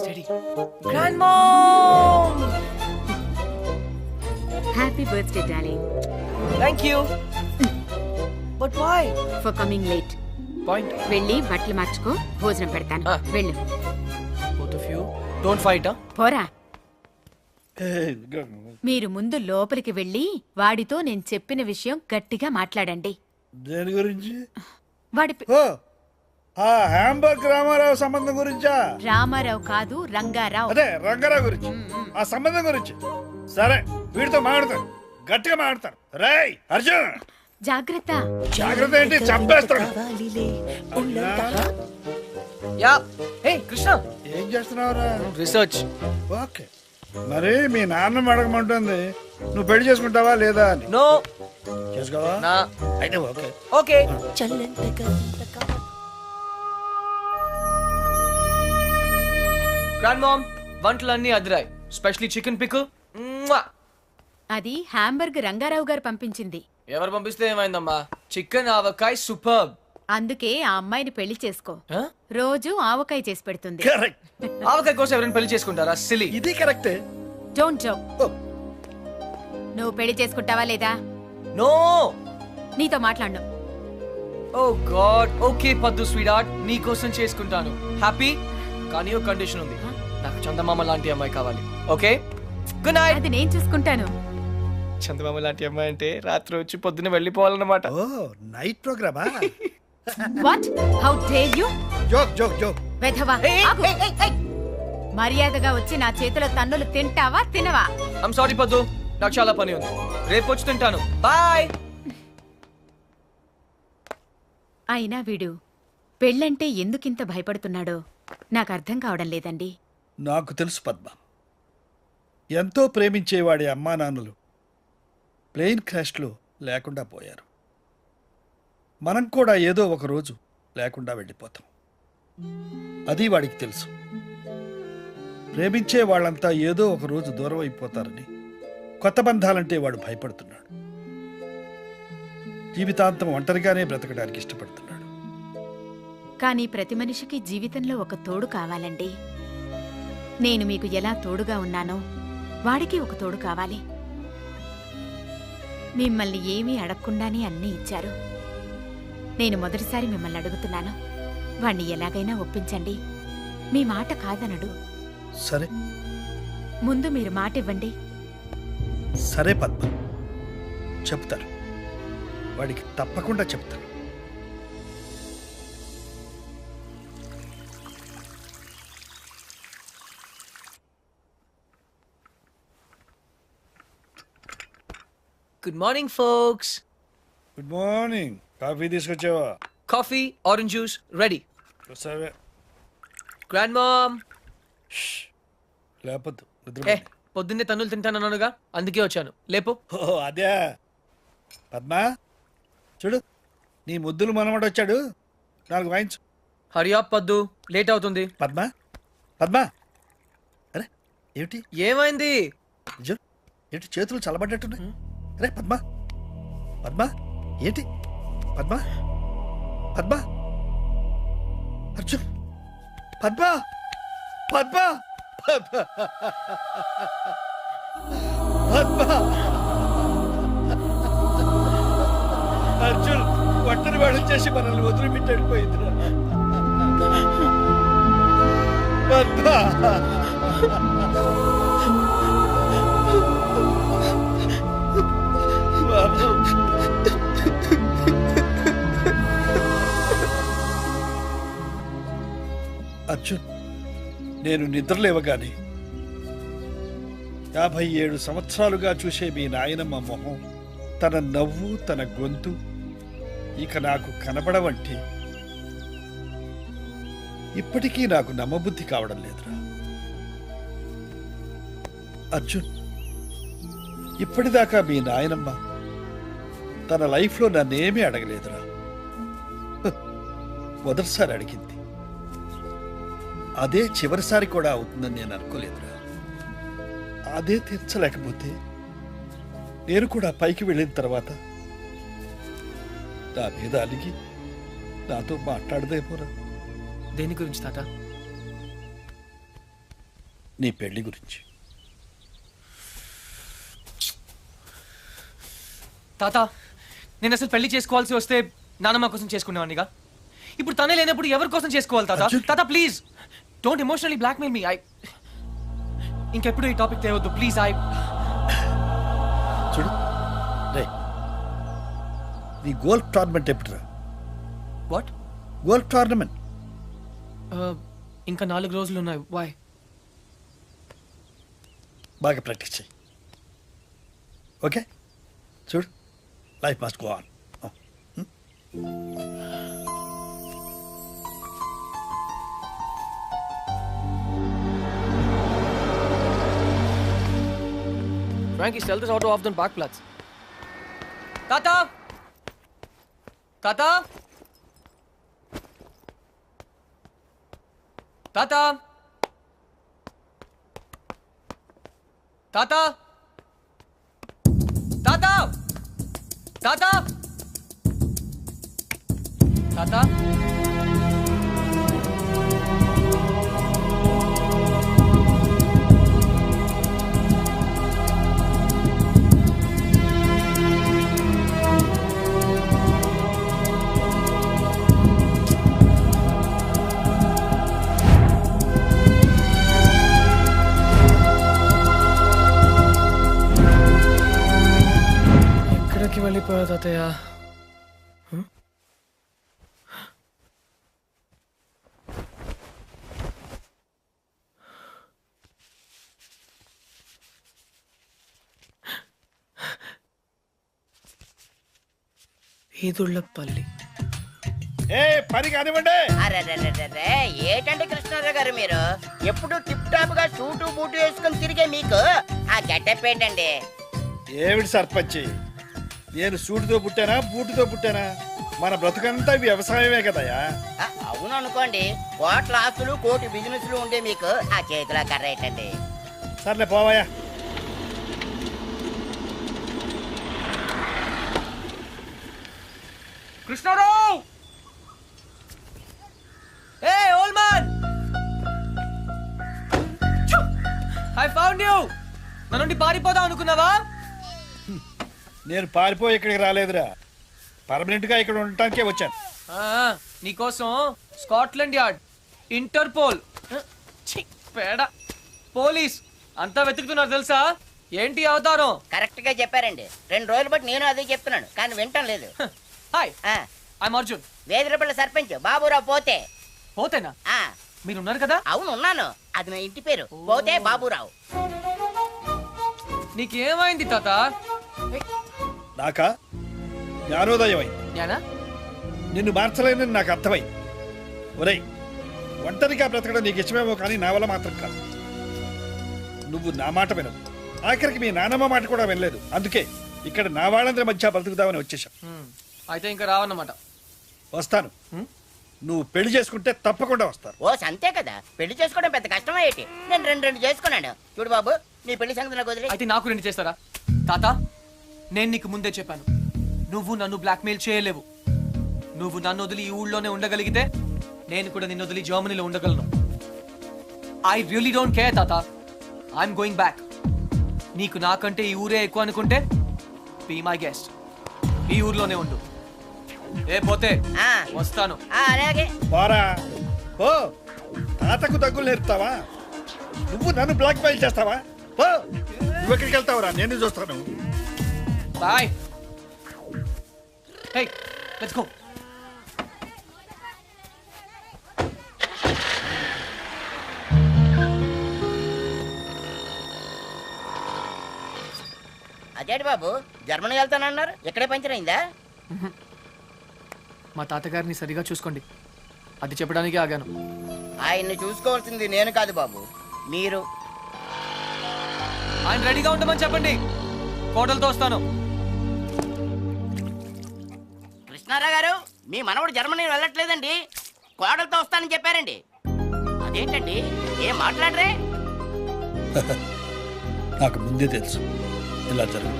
Steady. Grandmom! Happy birthday, darling. Thank you. But why? For coming late. Point. వెళ్ళి బట్టలు మార్చుకో, భోజనం పెడతాను. వెళ్ళు. Both of you, don't fight, huh? పోరా. మీరు ముందు లోపలికి వెళ్ళి వాడితో నేను చెప్పిన విషయం గట్టిగా మాట్లాడండి. దేని గురించి? వాడి ఆ హ్యాంబర్గ్ రామారావు సంబంధం గురించా? రామారావు కాదు, రంగారావు. అదే రంగారావు గురించి, ఆ సంబంధం గురించి. సరే, వీడితో మాట్లాడతాను, గట్టిగా మాట్లాడతాను. రేయ్ అర్జున్, జాగ్రత్త. జాగ్రత్త ఏంటి, చంపేస్తాడు. యా. హే కృష్ణ, ఏం చేస్తున్నావురా? రీసెర్చ్. ఓకే, మరి మీ నాన్న అడగమంటుంది, నువ్వు పెళ్లి చేసుకుంటావా లేదా అని. నో. చేసుకోవా? నా. అయితే ఓకే. ఓకే. గ్రాండ్ మామ్, వంటలన్నీ అదిరాయి. Specially chicken pickle. అది హ్యాంబర్గ్ రంగారావు గారు పంపించింది. ఎవరు పంపిస్తే ఏమైందమ్మా? చికెన్ ఆవకాయ సూపర్. అందుకే ఆ అమ్మాయిని పెళ్లి చేసుకో. రోజు ఆవకాయ చేసి పెడుతుంది. కరెక్ట్. ఆవకాయ కోసం ఎవరైనా పెళ్లి చేసుకుంటారా? సిలీ. ఇది కరెక్టే. Don't joke. నువ్వు పెళ్లి చేసుకుంటావా లేదా? నో. నీతో మాట్లాడను. ఓ గాడ్. ఓకే పద్దు స్వీట్ హార్ట్, నీ కోసం చేసుకుంటాను. హ్యాపీ? కానీ ఒక కండిషన్ ఉంది. నాకు చందమామ లాంటి అమ్మాయి కావాలి. Okay, good night. అది నేను చూసుకుంటాను. చందమామ లాంటి అమ్మాయి అంటే రాత్రి వచ్చి పొద్దున్న వెళ్ళిపోవాలన్నమాట. ఓ నైట్ ప్రోగ్రామా? What? How dare you? Joke joke joke. వెధవా, ఆగు. మర్యాదగా వచ్చి నా చేతిలో తన్నులు తింటావా తినవా? ఐమ్ సారీ పద్దు, నాకు చాలా పని ఉంది. రేపు వచ్చి తింటాను. బాయ్. అయినా వీడు పెళ్ళంటే ఎందుకింత భయపడుతున్నాడో నాకు అర్థం కావడం లేదండి. నాకు తెలుసు పద్మ, ఎంతో ప్రేమించేవాడి అమ్మా నాన్నలు ప్లేన్ క్రాష్లో లేకుండా పోయారు. మనం కూడా ఏదో ఒక రోజు లేకుండా వెళ్ళిపోతాం. అది వాడికి తెలుసు. ప్రేమించే వాళ్ళంతా ఏదో ఒక రోజు దూరం అయిపోతారని కొత్త బంధాలంటే వాడు భయపడుతున్నాడు. జీవితాంతం ఒంటరిగానే బ్రతకడానికి ఇష్టపడుతున్నాడు. కానీ ప్రతి మనిషికి జీవితంలో ఒక తోడు కావాలండి. నేను మీకు ఎలా తోడుగా ఉన్నానో వాడికి ఒక తోడు కావాలి. మిమ్మల్ని ఏమీ అడగకుండానే అన్నీ ఇచ్చారు. నేను మొదటిసారి మిమ్మల్ని అడుగుతున్నాను, వాణ్ణి ఎలాగైనా ఒప్పించండి. మీ మాట కాదనడు. సరే, ముందు మీరు మాట ఇవ్వండి. సరే పద్మ, చెప్తాను. వాడికి తప్పకుండా చెప్తాను. Good morning folks. Good morning. Coffee తీసుకొచ్చావా? Coffee, orange juice ready. సరే. Grand mom. లేపొద్దు, హే, పొద్దున్నే తన్నులు తింటానన్నానుగా, అందుకే వచ్చాను. లేపు. ఓ అదే. పద్మ చూడు, నీ ముద్దులు మనవడు వచ్చాడు, నాకు వాయించు. హరియా పద్దు, లేట్ అవుతుంది. పద్మ పద్మ, అరే ఏమిటి ఏమైంది? ఏంటి చేతులు చల్లబడ్డట్టున్నాయి? అరే పద్మ పద్మ, ఏంటి పద్మ? పద్మ, అర్జున్, పద్మ పద్మ పద్మ పద్మ. అర్జున్ ఒంటరి వాడు చేసి మనల్ని వదిలిపెట్టి వెళ్ళిపోయిందిరా. పద్మ. అర్జున్, నేను నిద్రలేవగానే 57 సంవత్సరాలుగా చూసే మీ నాయనమ్మ మొహం, తన నవ్వు, తన గొంతు ఇక నాకు కనబడవంటే ఇప్పటికీ నాకు నమ్మబుద్ధి కావడం లేదురా. అర్జున్, ఇప్పటిదాకా మీ నాయనమ్మ తన లైఫ్లో నన్నేమీ అడగలేదురా. మొదటిసారి అడిగింది, అదే చివరిసారి కూడా అవుతుందని నేను అనుకోలేదురా. అదే తీర్చలేకపోతే నేను కూడా పైకి వెళ్ళిన తర్వాత నా మీద అలిగి నాతో మాట్లాడదేమోరా. దేని గురించి తాత? నీ పెళ్లి గురించి. తాత, నేను అసలు పెళ్లి చేసుకోవాల్సి వస్తే నానమ్మ కోసం చేసుకునేవాడినిగా. ఇప్పుడు తనే లేనప్పుడు ఎవరి కోసం చేసుకోవాలి తాత? అర్జున్! తాత please don't emotionally blackmail me. ఇంకెప్పుడు ఈ టాపిక్ తేవద్దు ప్లీజ్. చూడు రే, నీ గోల్ఫ్ టోర్నమెంట్ ఎప్పుడురా? వాట్? గోల్ఫ్ టోర్నమెంట్ ఇంకా 4 రోజులు ఉన్నాయి. వై? బాగా ప్రాక్టీస్ చేయి. ఓకే చూడు, life must go on. Frankie, sell this auto off the parkplatz. Tata! Tata! Tata! Tata! Tata! Tata! Tata! ఎక్కడికి వెళ్ళిపోయా తాతయ్య? ఈదుళ్ళపల్లి. ఏ పని కానివ్వండి. అరెరెరెరెరే, ఏటండి కృష్ణారావు గారు మీరు ఎప్పుడు టిప్ టాప్ గా సూటు బూటు వేసుకుని తిరిగే మీకు ఆ గెటప్ ఏంటండి? ఏమిటి సర్పంచి, నేను సూటుతో పుట్టానా బూటుతో పుట్టానా? మన బ్రతుకంతా వ్యవసాయమే కదయా. అవును అనుకోండి, కోట్ల ఆస్తులు కోటి బిజినెస్లు ఉండే మీకు ఆ చేతిలో కర్ర ఏంటండి? సర్లే పోవాయా. Krishnarao! Hey old man! I found you! నా నుండి పారిపోదాం అనుకున్నావా? నేను పారిపోయి ఇక్కడికి రాలేదురా, పర్మనెంట్ గా ఇక్కడ ఉండటానికే వచ్చాను. నీకోసం స్కాట్లాండ్ యార్డ్, ఇంటర్పోల్, ఛీ, పేడ, పోలీస్ అంతా వెతుకుతున్నారు తెలుసా? ఏంటి అవతారం? కరెక్ట్ గా చెప్పారండి. 2 రోజులు బట్టి నేను అదే చెప్తున్నాను, కానీ వింటం లేదు. హాయ్, ఆ, ఐఎమ్ అర్జున్. వేదిరపల్లి సర్పంచ్ బాబురావు పోతే. పోతేనా? ఆ, మీరున్నారు కదా? అవును ఉన్నాను, అది నా ఇంటి పేరు, పోతే బాబురావు. నీకేమైంది తాత? నాకా జ్ఞానోదయం అయింది. జ్ఞానా? నిన్ను మార్చలేనని నాకు అర్థమైంది. ఒరేయ్, ఒంటరిగా బ్రతకడం నీకు ఇష్టమేమో కానీ నా వల్ల మాత్రం కాదు. నువ్వు నా మాట వినవు, ఆఖరికి మీ నానమ్మ మాట కూడా వినలేదు. అందుకే ఇక్కడ నా వాళ్ళందరి మధ్య బ్రతుకుదామని వచ్చేసాం. అయితే ఇంకా రావన్నమాట. వస్తాను, నువ్వు పెళ్లి చేసుకుంటే తప్పకుండా వస్తాను. ఓ సంతే కదా, పెళ్లి చేసుకోవడం పెద్ద కష్టమే ఏంటి? నేను 2 చేసుకున్నాను. చూడు బాబు, నీ పెళ్లి సంగతి నాకు వదిలే. అయితే నాకు 2 చేస్తారా? తాత, నేను నీకు ముందే చెప్పాను, నువ్వు నన్ను బ్లాక్మెయిల్ చేయలేవు. నువ్వు నన్ను వదిలి ఈ ఊళ్ళోనే ఉండగలిగితే నేను కూడా నిన్ను వదిలి జర్మనీలో ఉండగలను. ఐ రియలీ డోంట్ కేర్ తాత, ఐఎమ్ గోయింగ్ బ్యాక్. నీకు నాకంటే ఈ ఊరే ఎక్కువ అనుకుంటే బీ మై గెస్ట్, ఈ ఊర్లోనే ఉండు. ఏ పోతే ఆ, వస్తాను. అలాగే. పోరా ఓ, తాతకు దగ్గులు నేర్పుతావా? నువ్వు నన్ను బ్లాక్ మెయిల్ చేస్తావా? ఓ, నువ్వు ఎక్కడికి వెళ్తావురా? నేను చూస్తాను. బాయ్. Hey, let's go. అదేంటి బాబు, జర్మనీ వెళ్తానన్నారు, ఇక్కడే పంచర్ అయిందా? మా తాతగారిని సరిగా చూసుకోండి, అది చెప్పడానికి ఆగాను. ఆయన్ని చూసుకోవాల్సింది నేను కాదు బాబు, మీరు. ఆయన రెడీగా ఉండమని చెప్పండి, కోటలతో వస్తాను. కృష్ణారావు గారు, మీ మనవడు జర్మనీ వెళ్ళట్లేదండి, కోడలతో వస్తానని చెప్పారండి. అదేంటండి, ఏం మాట్లాడరే? నాకు ముందే తెలుసు ఇలా జరుగు.